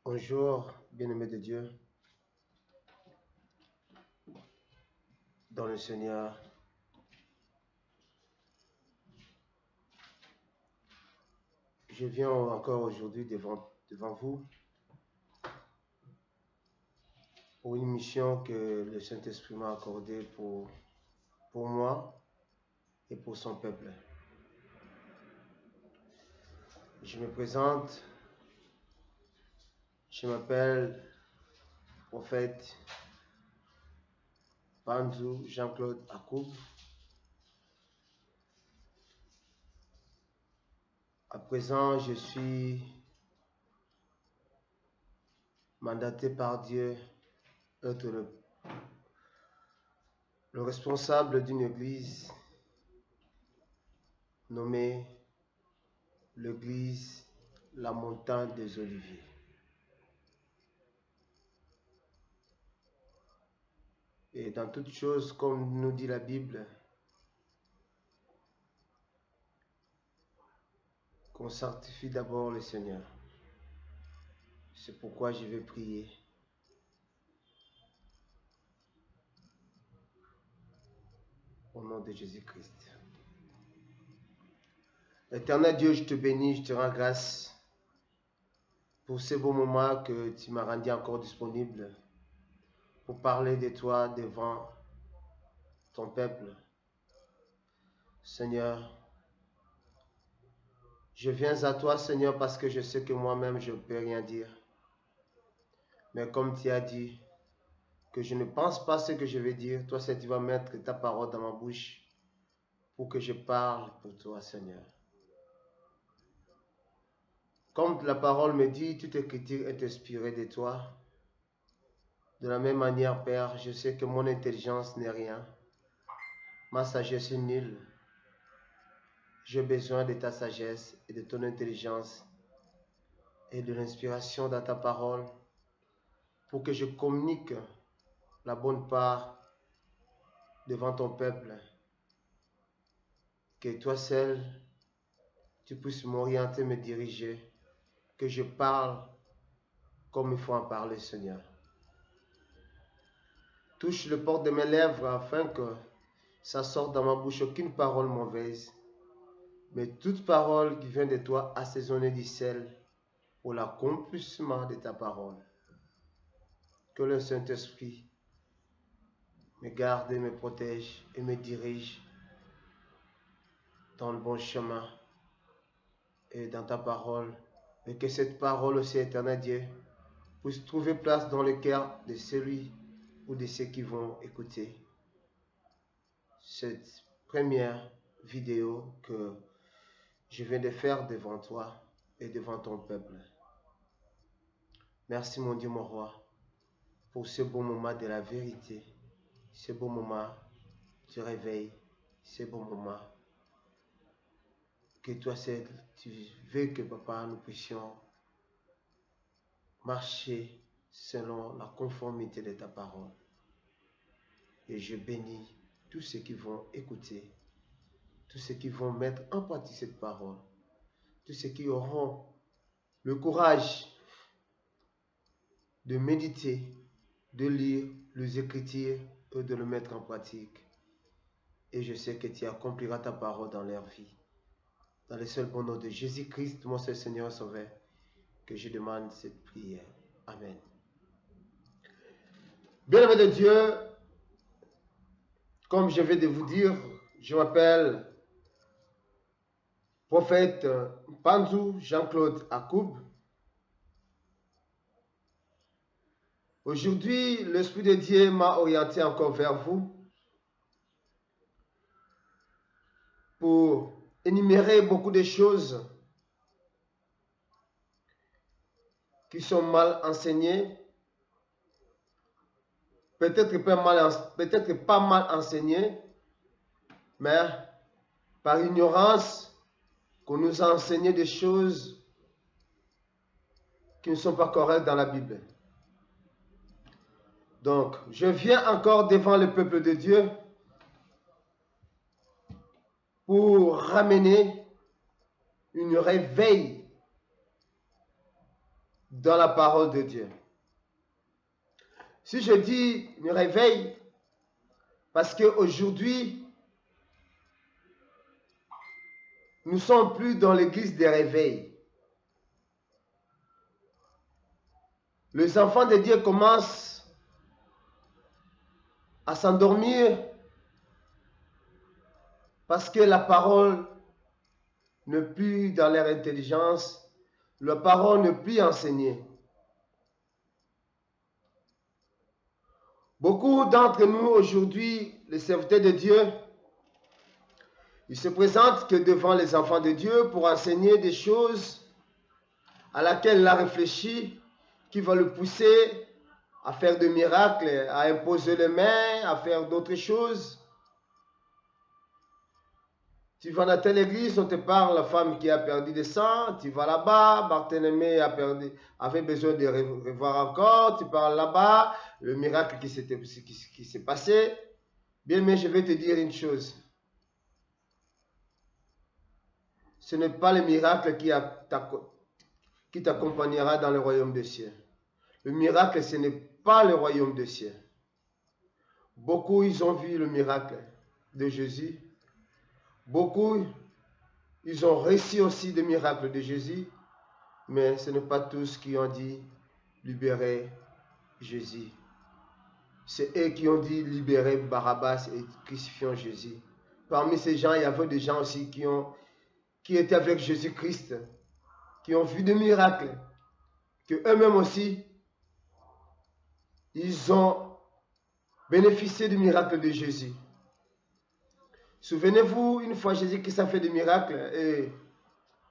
Bonjour, bien-aimés de Dieu, dans le Seigneur. Je viens encore aujourd'hui devant vous pour une mission que le Saint-Esprit m'a accordée pour moi et pour son peuple. Je me présente, je m'appelle prophète Panzou Jean-Claude Akoub. À présent, je suis mandaté par Dieu être le responsable d'une église nommée l'église La Montagne des Oliviers. Et dans toutes choses, comme nous dit la Bible, qu'on sanctifie d'abord le Seigneur. C'est pourquoi je vais prier. Au nom de Jésus-Christ. Éternel Dieu, je te bénis, je te rends grâce pour ces beaux moments que tu m'as rendu encore disponible pour parler de toi devant ton peuple. Seigneur, je viens à toi, Seigneur, parce que je sais que moi-même, je ne peux rien dire. Mais comme tu as dit que je ne pense pas ce que je vais dire, toi, c'est tu vas mettre ta parole dans ma bouche pour que je parle pour toi, Seigneur. Comme la parole me dit, toute écriture est inspirée de toi. De la même manière, Père, je sais que mon intelligence n'est rien. Ma sagesse est nulle. J'ai besoin de ta sagesse et de ton intelligence et de l'inspiration dans ta parole pour que je communique la bonne part devant ton peuple. Que toi seul, tu puisses m'orienter, me diriger, que je parle comme il faut en parler, Seigneur. Touche le port de mes lèvres afin que ça sorte dans ma bouche aucune parole mauvaise, mais toute parole qui vient de toi assaisonnée du sel pour l'accomplissement de ta parole. Que le Saint-Esprit me garde et me protège et me dirige dans le bon chemin et dans ta parole. Et que cette parole aussi, éternel Dieu, puisse trouver place dans le cœur de celui ou de ceux qui vont écouter cette première vidéo que je viens de faire devant toi et devant ton peuple. Merci mon Dieu, mon roi, pour ce beau moment de la vérité, ce beau moment du réveil, ce beau moment que toi seul, tu veux que papa, nous puissions marcher selon la conformité de ta parole. Et je bénis tous ceux qui vont écouter, tous ceux qui vont mettre en pratique cette parole, tous ceux qui auront le courage de méditer, de lire les Écritures et de le mettre en pratique. Et je sais que tu accompliras ta parole dans leur vie. Dans le seul bon nom de Jésus-Christ, mon seul Seigneur Sauveur, que je demande cette prière. Amen. Bien-aimé de Dieu, comme je vais de vous dire, je m'appelle prophète Panzou Jean-Claude Akoub. Aujourd'hui, l'Esprit de Dieu m'a orienté encore vers vous pour énumérer beaucoup de choses qui sont mal enseignées, peut-être pas mal enseignées, mais par ignorance, qu'on nous a enseigné des choses qui ne sont pas correctes dans la Bible. Donc, je viens encore devant le peuple de Dieu pour ramener une réveil dans la parole de Dieu. Si je dis me réveille, parce qu'aujourd'hui, nous ne sommes plus dans l'église des réveils. Les enfants de Dieu commencent à s'endormir parce que la parole n'est plus dans leur intelligence, la parole n'est plus enseignée. Beaucoup d'entre nous aujourd'hui, les serviteurs de Dieu, ils se présentent que devant les enfants de Dieu pour enseigner des choses à laquelle il a réfléchi, qui va le pousser à faire des miracles, à imposer les mains, à faire d'autres choses. Tu vas dans telle église, on te parle de la femme qui a perdu du sang, tu vas là-bas, Barthélemy avait besoin de revoir encore, tu parles là-bas, le miracle qui s'est passé. Bien, mais je vais te dire une chose. Ce n'est pas le miracle qui t'accompagnera dans le royaume des cieux. Le miracle, ce n'est pas le royaume des cieux. Beaucoup, ils ont vu le miracle de Jésus. Beaucoup, ils ont reçu aussi des miracles de Jésus, mais ce n'est pas tous qui ont dit libérer Jésus. C'est eux qui ont dit libérer Barabbas et crucifions Jésus. Parmi ces gens, il y avait des gens aussi qui étaient avec Jésus-Christ, qui ont vu des miracles, que eux-mêmes aussi, ils ont bénéficié du miracle de Jésus. Souvenez-vous, une fois Jésus-Christ a fait des miracles et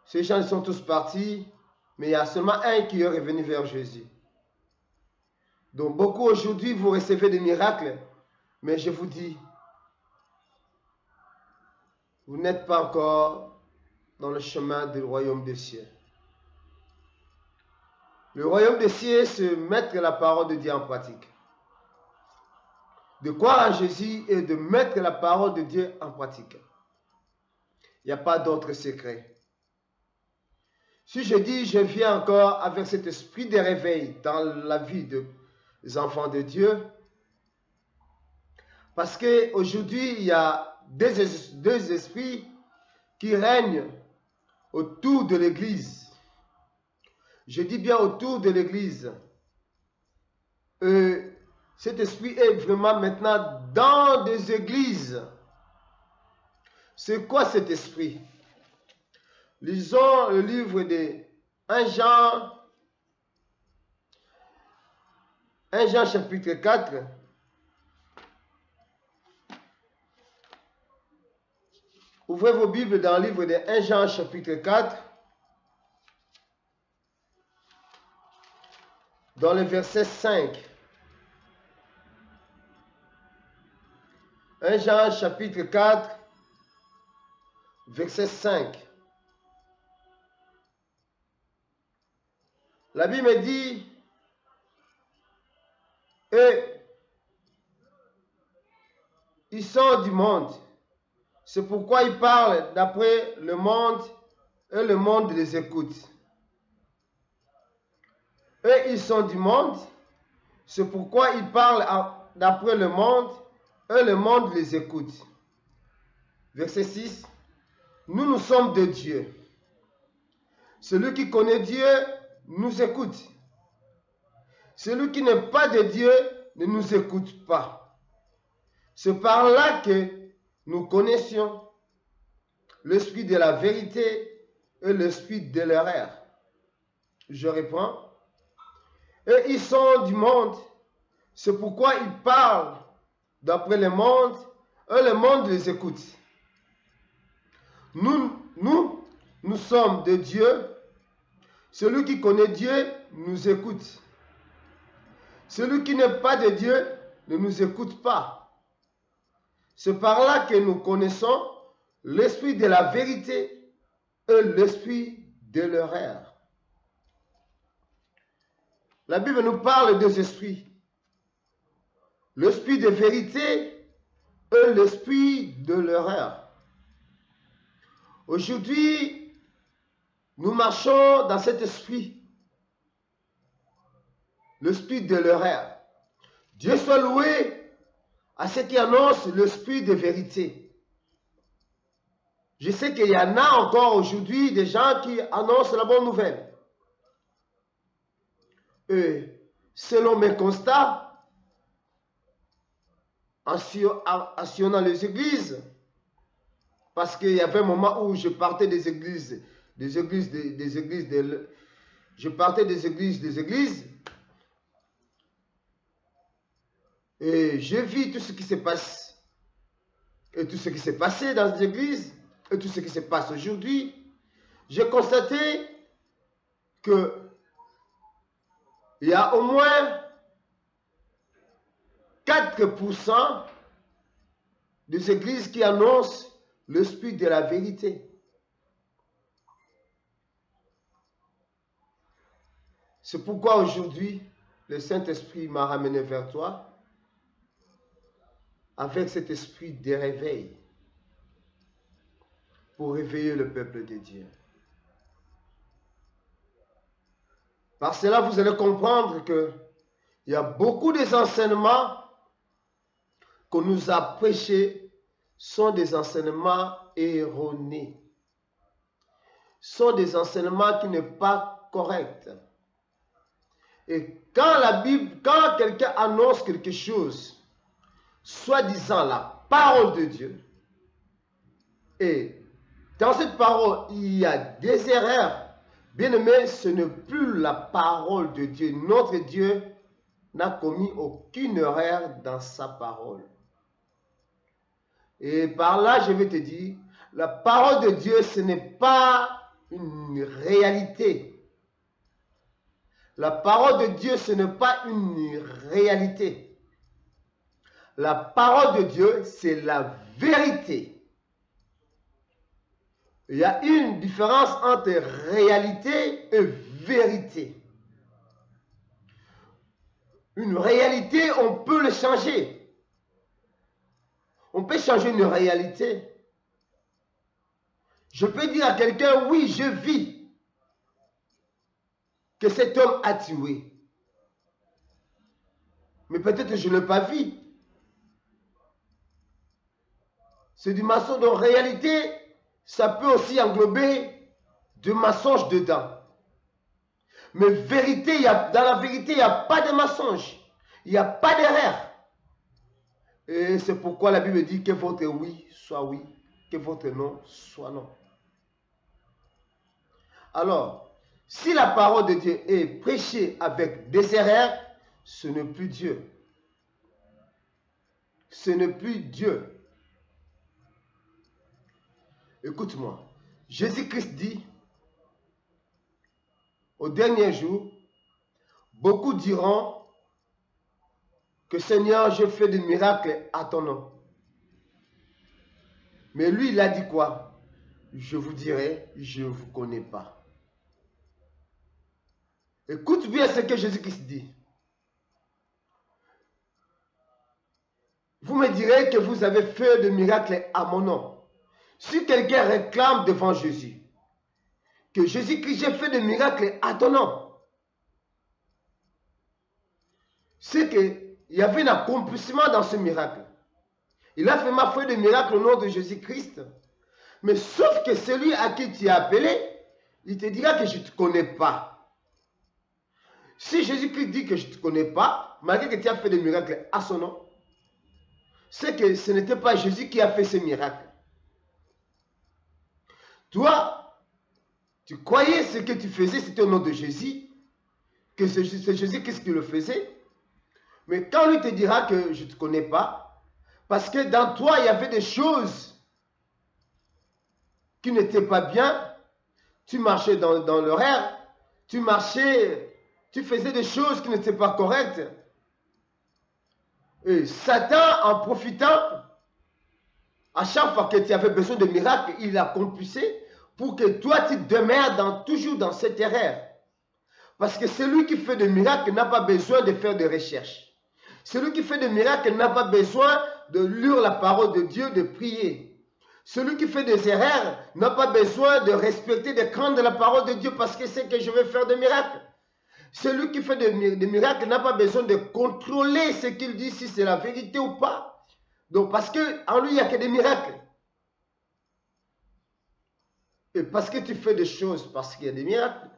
ces gens sont tous partis, mais il y a seulement un qui est revenu vers Jésus. Donc beaucoup aujourd'hui, vous recevez des miracles, mais je vous dis, vous n'êtes pas encore dans le chemin du royaume des cieux. Le royaume des cieux, c'est mettre la parole de Dieu en pratique. De croire en Jésus et de mettre la parole de Dieu en pratique. Il n'y a pas d'autre secret. Si je dis, je viens encore avec cet esprit de réveil dans la vie des enfants de Dieu, parce qu'aujourd'hui, il y a deux esprits qui règnent autour de l'Église. Je dis bien autour de l'Église. Cet esprit est vraiment maintenant dans des églises. C'est quoi cet esprit? Lisons le livre de 1 Jean chapitre 4. Ouvrez vos Bibles dans le livre de 1 Jean chapitre 4. Dans le verset 5. 1 Jean chapitre 4, verset 5. La Bible me dit, ils sont du monde. C'est pourquoi ils parlent d'après le monde et le monde les écoute. Eux, ils sont du monde. C'est pourquoi ils parlent d'après le monde et le monde les écoute. Verset 6. Nous, nous sommes de Dieu. Celui qui connaît Dieu nous écoute. Celui qui n'est pas de Dieu ne nous écoute pas. C'est par là que nous connaissions l'esprit de la vérité et l'esprit de l'erreur. Je reprends. Et ils sont du monde. C'est pourquoi ils parlent d'après le monde et le monde les écoute. Nous sommes de Dieu. Celui qui connaît Dieu nous écoute. Celui qui n'est pas de Dieu ne nous écoute pas. C'est par là que nous connaissons l'esprit de la vérité et l'esprit de l'erreur. La Bible nous parle des esprits. L'esprit de vérité et l'esprit de l'erreur. Aujourd'hui, nous marchons dans cet esprit. le spirit de l'erreur. Dieu soit loué à ceux qui annoncent le spirit de vérité. Je sais qu'il y en a encore aujourd'hui des gens qui annoncent la bonne nouvelle. Et selon mes constats, en sillonnant les églises, parce qu'il y avait un moment où je partais des églises, je partais des églises, et je vis tout ce qui se passe, et tout ce qui s'est passé dans les églises, et tout ce qui se passe aujourd'hui. J'ai constaté que il y a au moins 4% des églises qui annoncent le spirit de la vérité. C'est pourquoi aujourd'hui, le Saint-Esprit m'a ramené vers toi avec cet esprit de réveil pour réveiller le peuple de Dieu. Par cela, vous allez comprendre qu'il y a beaucoup des enseignements qu'on nous a prêchés sont des enseignements erronés. Sont des enseignements qui ne sont pas corrects. Et quand quelqu'un annonce quelque chose, soi-disant la parole de Dieu, et dans cette parole, il y a des erreurs, bien aimé, ce n'est plus la parole de Dieu. Notre Dieu n'a commis aucune erreur dans sa parole. Et par là, je vais te dire, la parole de Dieu, ce n'est pas une réalité. La parole de Dieu, ce n'est pas une réalité. La parole de Dieu, c'est la vérité. Il y a une différence entre réalité et vérité. Une réalité, on peut le changer. On peut changer une réalité. Je peux dire à quelqu'un, oui, je vis que cet homme a tué. Mais peut-être que je ne l'ai pas vu. C'est du mensonge. En réalité, ça peut aussi englober du mensonge dedans. Mais vérité, dans la vérité, il n'y a pas de mensonge. Il n'y a pas d'erreur. Et c'est pourquoi la Bible dit que votre oui soit oui, que votre non soit non. Alors, si la parole de Dieu est prêchée avec des erreurs, ce n'est plus Dieu. Ce n'est plus Dieu. Écoute-moi. Jésus-Christ dit, au dernier jour, beaucoup diront que Seigneur, je fais des miracles à ton nom. Mais lui, il a dit quoi? Je vous dirai, je ne vous connais pas. Écoute bien ce que Jésus-Christ dit. Vous me direz que vous avez fait des miracles à mon nom. Si quelqu'un réclame devant Jésus que Jésus-Christ, j'ai fait des miracles à ton nom, c'est qu'il y avait un accomplissement dans ce miracle. Il a fait des miracles au nom de Jésus-Christ. Mais sauf que celui à qui tu es appelé, il te dira que je ne te connais pas. Si Jésus-Christ dit que je ne te connais pas, malgré que tu as fait des miracles à son nom, c'est que ce n'était pas Jésus qui a fait ces miracles. Toi, tu croyais ce que tu faisais, c'était au nom de Jésus, que c'est Jésus-Christ qui le faisait. Mais quand lui te dira que je ne te connais pas, parce que dans toi, il y avait des choses qui n'étaient pas bien, tu marchais dans l'horaire, tu faisais des choses qui n'étaient pas correctes. Et Satan, en profitant, à chaque fois que tu avais besoin de miracles, il accomplissait pour que toi, tu demeures toujours dans cette erreur. Parce que celui qui fait des miracles n'a pas besoin de faire des recherches. Celui qui fait des miracles n'a pas besoin de lire la parole de Dieu, de prier. Celui qui fait des erreurs n'a pas besoin de respecter, de craindre la parole de Dieu parce que c'est que je vais faire des miracles. Celui qui fait des miracles n'a pas besoin de contrôler ce qu'il dit, si c'est la vérité ou pas. Donc, parce qu'en lui, il n'y a que des miracles. Et parce que tu fais des choses, parce qu'il y a des miracles,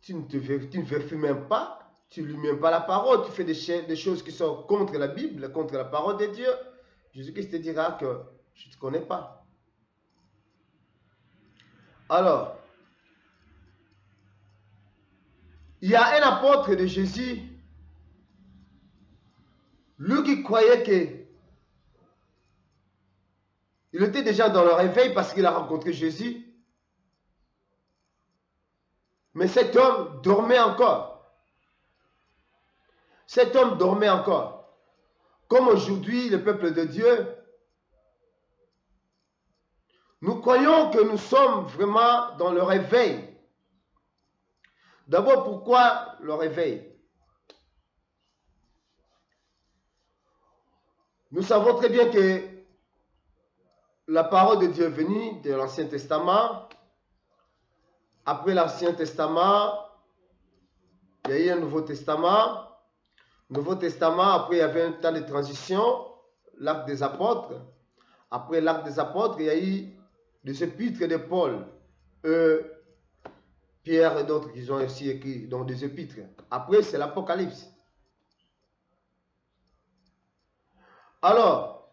tu ne vérifies même pas, tu ne lis même pas la parole, tu fais des choses qui sont contre la Bible, contre la parole de Dieu. Jésus-Christ te dira que je ne te connais pas. Alors, il y a un apôtre de Jésus, lui qui croyait que il était déjà dans le réveil parce qu'il a rencontré Jésus. Mais cet homme dormait encore. Cet homme dormait encore. Comme aujourd'hui, le peuple de Dieu, nous croyons que nous sommes vraiment dans le réveil. D'abord, pourquoi le réveil? Nous savons très bien que la parole de Dieu est venue de l'Ancien Testament. Après l'Ancien Testament, il y a eu un Nouveau Testament. Nouveau Testament, après il y avait un temps de transition, l'acte des apôtres. Après l'acte des apôtres, il y a eu des épîtres de Paul, Pierre et d'autres qui ont aussi écrit donc des épîtres. Après, c'est l'Apocalypse. Alors,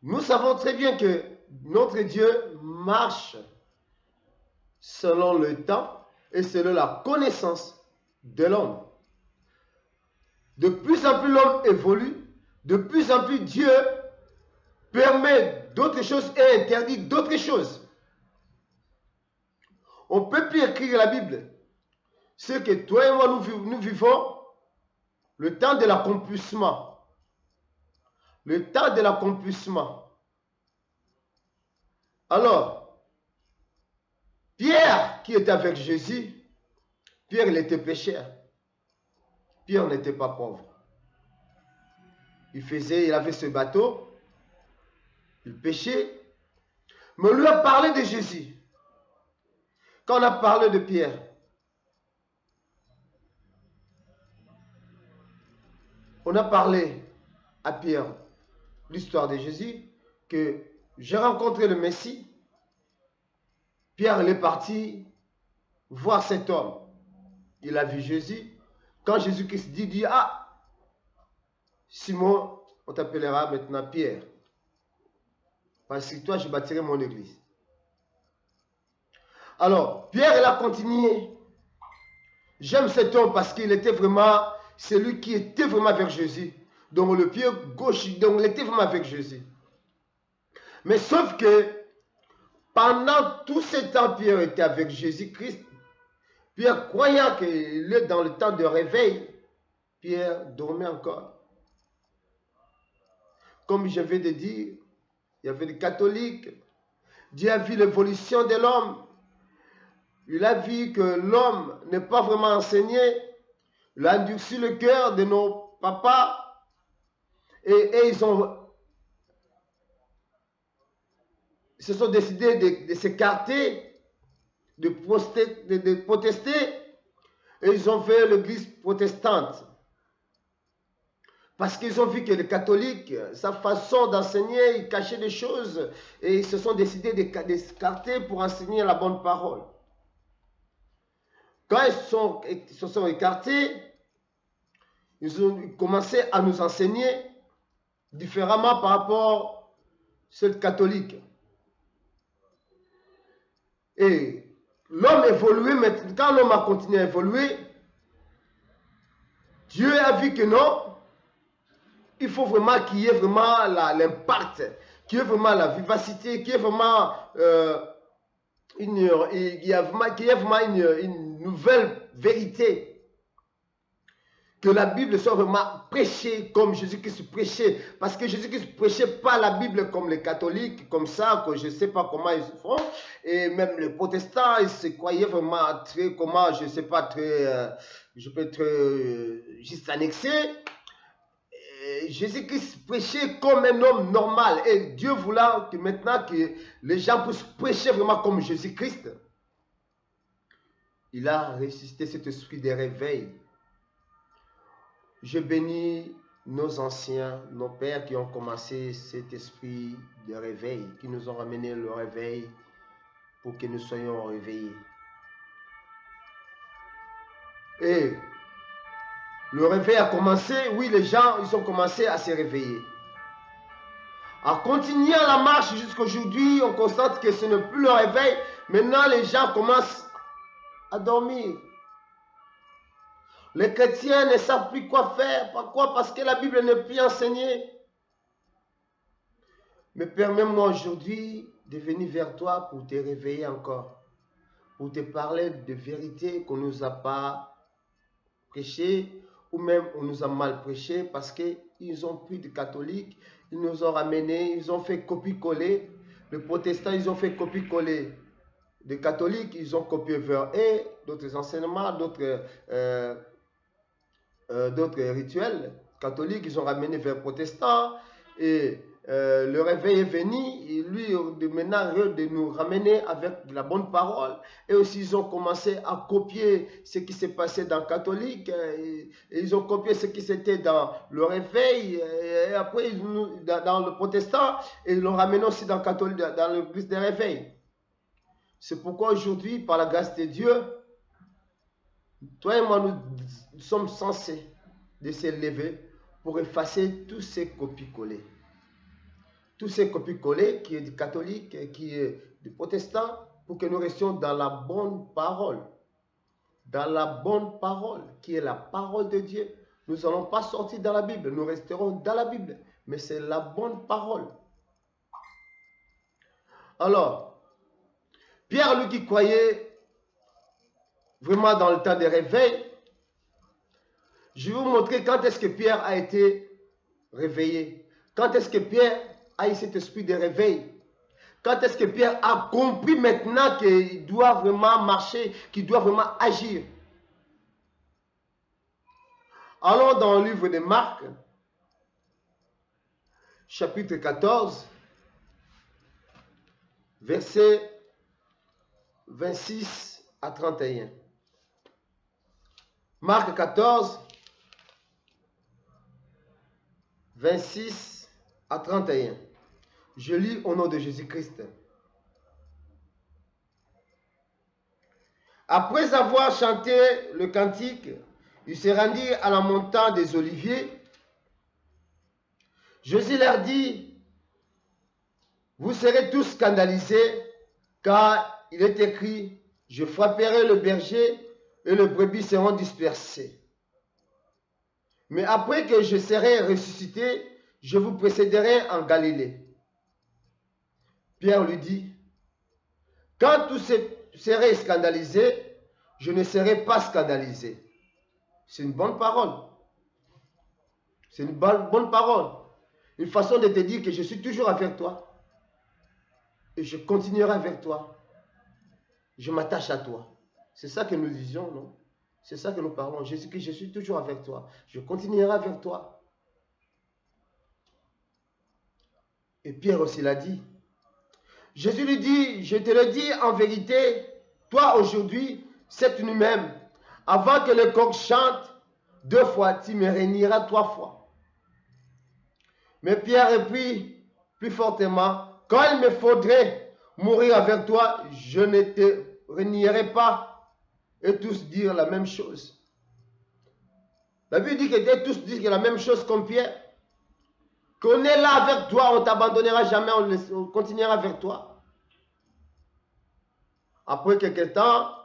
nous savons très bien que notre Dieu marche selon le temps et selon la connaissance de l'homme. De plus en plus l'homme évolue, de plus en plus Dieu permet d'autres choses et interdit d'autres choses. On ne peut plus écrire la Bible. Ce que toi et moi nous vivons, le temps de l'accomplissement. Le temps de l'accomplissement. Alors, Pierre qui était avec Jésus, Pierre il était pécheur. Pierre n'était pas pauvre. Il avait ce bateau, il pêchait, mais on lui a parlé de Jésus. Quand on a parlé de Pierre, on a parlé à Pierre l'histoire de Jésus, que j'ai rencontré le Messie. Pierre il est parti voir cet homme. Il a vu Jésus. Quand Jésus-Christ dit, ah, Simon, on t'appellera maintenant Pierre. Parce que toi, je bâtirai mon église. Alors, Pierre, il a continué. J'aime cet homme parce qu'il était vraiment celui qui était vraiment vers Jésus. Donc, le pied gauche, donc il était vraiment avec Jésus. Mais sauf que, pendant tout ce temps, Pierre était avec Jésus-Christ. Pierre, croyant qu'il est dans le temps de réveil, Pierre dormait encore. Comme je viens de dire, il y avait des catholiques. Dieu a vu l'évolution de l'homme. Il a vu que l'homme n'est pas vraiment enseigné. Il a endurci le cœur de nos papas. Et ils se sont décidés de s'écarter, de protester. Et ils ont fait l'église protestante. Parce qu'ils ont vu que les catholiques, sa façon d'enseigner, ils cachaient des choses. Et ils se sont décidés de s'écarter pour enseigner la bonne parole. Quand ils se sont écartés, ils ont commencé à nous enseigner différemment par rapport à ceux catholiques. Et l'homme évoluait, mais quand l'homme a continué à évoluer, Dieu a vu que non, il faut vraiment qu'il y ait vraiment l'impact, qu'il y ait vraiment la vivacité, qu'il y ait vraiment, une nouvelle vérité. Que la Bible soit vraiment prêchée comme Jésus-Christ prêchait. Parce que Jésus-Christ ne prêchait pas la Bible comme les catholiques, comme ça, que je ne sais pas comment ils font. Et même les protestants, ils se croyaient vraiment très, comment, je ne sais pas, très, je peux être juste annexé. Jésus-Christ prêchait comme un homme normal. Et Dieu voulant que maintenant que les gens puissent prêcher vraiment comme Jésus-Christ. il a ressuscité cet esprit de réveil. Je bénis nos anciens, nos pères qui ont commencé cet esprit de réveil, qui nous ont ramené le réveil pour que nous soyons réveillés. Et le réveil a commencé, oui, les gens, ils ont commencé à se réveiller. En continuant la marche jusqu'à aujourd'hui, on constate que ce n'est plus le réveil. Maintenant, les gens commencent à dormir. Les chrétiens ne savent plus quoi faire. Pourquoi? Parce que la Bible n'est plus enseignée. Mais permets-moi aujourd'hui de venir vers toi pour te réveiller encore. Pour te parler de vérité qu'on ne nous a pas prêché ou même on nous a mal prêché parce qu'ils ont pris des catholiques, ils nous ont ramenés, ils ont fait copier-coller. Les protestants, ils ont fait copier-coller. Des catholiques, ils ont copié vers eux d'autres enseignements, d'autres rituels catholiques, ils ont ramené vers protestants et le réveil est venu et lui de maintenant de nous ramener avec la bonne parole et aussi ils ont commencé à copier ce qui s'est passé dans le catholique et ils ont copié ce qui s'était dans le réveil et après dans le protestant et ils l'ont ramené aussi dans le catholique, dans l'église des réveils. C'est pourquoi aujourd'hui par la grâce de Dieu, toi et moi nous sommes censés de s'élever pour effacer tous ces copies-collés. Tous ces copies-collés qui est du catholique, qui est du protestant, pour que nous restions dans la bonne parole. Dans la bonne parole, qui est la parole de Dieu. Nous n'allons pas sortir dans la Bible, nous resterons dans la Bible. Mais c'est la bonne parole. Alors, Pierre, lui qui croyait vraiment dans le temps des réveils, je vais vous montrer quand est-ce que Pierre a été réveillé. Quand est-ce que Pierre a eu cet esprit de réveil. Quand est-ce que Pierre a compris maintenant qu'il doit vraiment marcher, qu'il doit vraiment agir. Allons dans le livre de Marc, chapitre 14, versets 26 à 31. Marc 14, 26 à 31. Je lis au nom de Jésus-Christ. Après avoir chanté le cantique, ils se rendirent à la montagne des Oliviers. Jésus leur dit, vous serez tous scandalisés, car il est écrit, je frapperai le berger et les brebis seront dispersées. Mais après que je serai ressuscité, je vous précéderai en Galilée. Pierre lui dit, quand tous seraient scandalisés, je ne serai pas scandalisé. C'est une bonne parole. C'est une bonne parole. Une façon de te dire que je suis toujours avec toi. Et je continuerai avec toi. Je m'attache à toi. C'est ça que nous disions, non? C'est ça que nous parlons. Jésus, que je suis toujours avec toi. Je continuerai avec toi. Et Pierre aussi l'a dit. Jésus lui dit, je te le dis en vérité, toi aujourd'hui, cette nuit même, avant que le coq chante, 2 fois, tu me réuniras 3 fois. Mais Pierre reprit plus fortement, quand il me faudrait mourir avec toi, je ne te réunirai pas. Et tous dirent la même chose. La Bible dit que tous disent la même chose comme Pierre. Qu'on est là avec toi, on ne t'abandonnera jamais, on continuera avec toi. Après quelques temps,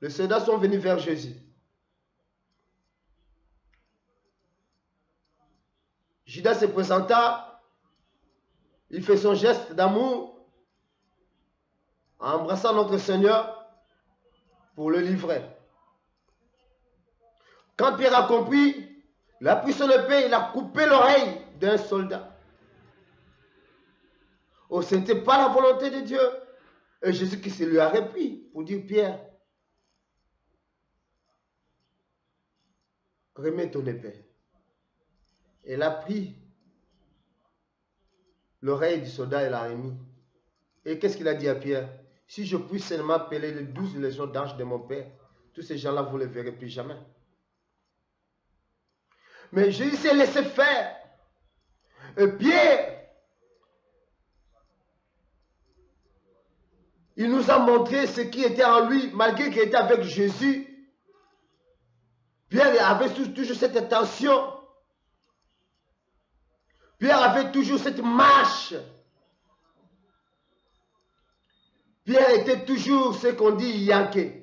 les soldats sont venus vers Jésus. Judas se présenta, il fait son geste d'amour en embrassant notre Seigneur pour le livrer. Quand Pierre a compris, il a pris son épée, il a coupé l'oreille d'un soldat. Oh, ce n'était pas la volonté de Dieu. Et Jésus-Christ lui a repris pour dire, Pierre, remets ton épée. Il a pris l'oreille du soldat et l'a remis. Et qu'est-ce qu'il a dit à Pierre? Si je puis seulement appeler les 12 légions d'anges de mon Père, tous ces gens-là, vous ne les verrez plus jamais. Mais Jésus s'est laissé faire. Et Pierre, il nous a montré ce qui était en lui, malgré qu'il était avec Jésus. Pierre avait toujours cette attention. Pierre avait toujours cette marche. Pierre était toujours ce qu'on dit Yankee.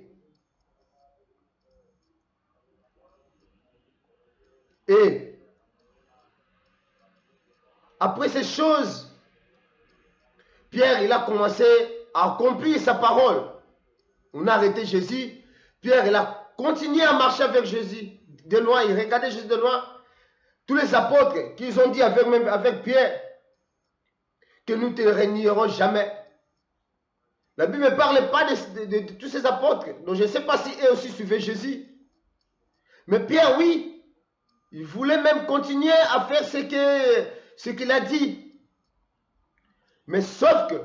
Et après ces choses, Pierre, il a commencé à accomplir sa parole. On a arrêté Jésus. Pierre, il a continué à marcher avec Jésus. De loin, il regardait Jésus de loin. Tous les apôtres qui ont dit avec Pierre que nous ne te renierons jamais. La Bible ne parle pas de tous ces apôtres. Donc je ne sais pas si eux aussi suivaient Jésus. Mais Pierre, oui, il voulait même continuer à faire ce qu'il a dit. Mais sauf que,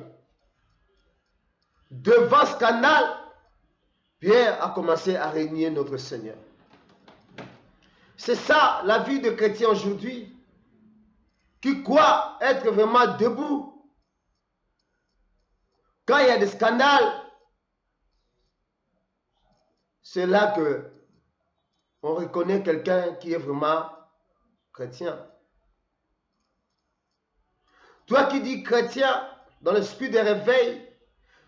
devant ce canal, Pierre a commencé à régner notre Seigneur. C'est ça la vie de chrétien aujourd'hui, qui croit être vraiment debout. Quand il y a des scandales, c'est là que on reconnaît quelqu'un qui est vraiment chrétien. Toi qui dis chrétien, dans l'esprit de réveil,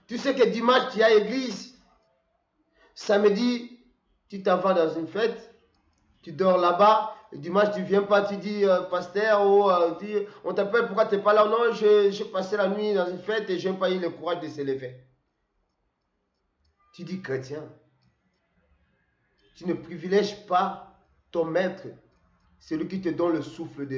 tu sais que dimanche tu es à l'église, samedi tu t'en vas dans une fête, tu dors là-bas, et dimanche tu ne viens pas, tu dis pasteur, on t'appelle pourquoi tu n'es pas là? Non, j'ai passé la nuit dans une fête et je n'ai pas eu le courage de se lever. Tu dis chrétien. Tu ne privilèges pas ton maître, celui qui te donne le souffle de vie.